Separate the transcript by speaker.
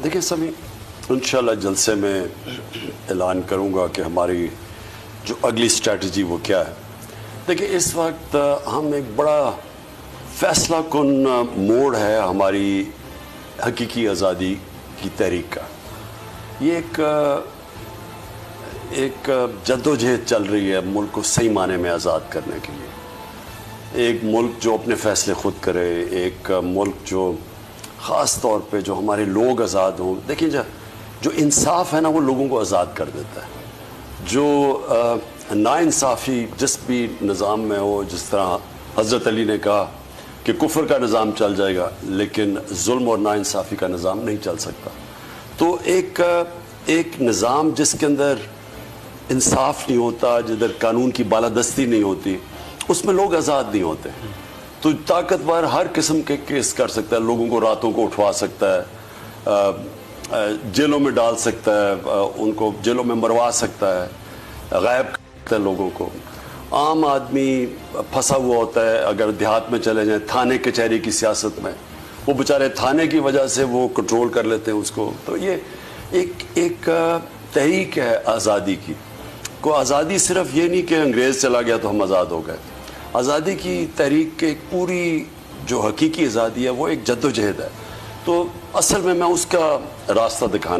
Speaker 1: دیکھیں سبھی انشاءاللہ جلسے میں اعلان کروں گا کہ ہماری جو اگلی اسٹریٹجی وہ کیا ہے. دیکھیں اس وقت ہم ایک بڑا فیصلہ کن موڑ ہے ہماری حقیقی آزادی کی تحریک کا. یہ ایک جدوجہد چل رہی ہے ملک کو صحیح معنی میں آزاد کرنے کے لیے. ایک ملک جو اپنے فیصلے خود کرے، ایک ملک جو خاص طور پہ جو ہمارے لوگ آزاد ہوں. دیکھیں جو انصاف ہے نا وہ لوگوں کو آزاد کر دیتا ہے. جو ناانصافی جس بھی نظام میں ہو، جس طرح حضرت علی نے کہا کہ کفر کا نظام چل جائے گا لیکن ظلم اور ناانصافی کا نظام نہیں چل سکتا. تو ایک نظام جس کے اندر انصاف نہیں ہوتا، جدھر قانون کی بالادستی نہیں ہوتی، اس میں لوگ آزاد نہیں ہوتے. تو طاقتور ہر قسم کے کیس کر سکتا ہے، لوگوں کو راتوں کو اٹھوا سکتا ہے، جیلوں میں ڈال سکتا ہے، ان کو جیلوں میں مروا سکتا ہے، غائب کر سکتا ہے لوگوں کو. عام آدمی پھنسا ہوا ہوتا ہے، اگر دیہات میں چلے جائیں تھانے کچہری کی سیاست میں، وہ بیچارے تھانے کی وجہ سے وہ کنٹرول کر لیتے ہیں اس کو. تو یہ ایک تحریک ہے آزادی کی. کو آزادی صرف یہ نہیں کہ انگریز چلا گیا تو ہم آزاد ہو گئے. آزادی کی تحریک کے ایک پوری جو حقیقی آزادی ہے وہ ایک جدوجہد ہے. تو اصل میں اس کا راستہ دکھانا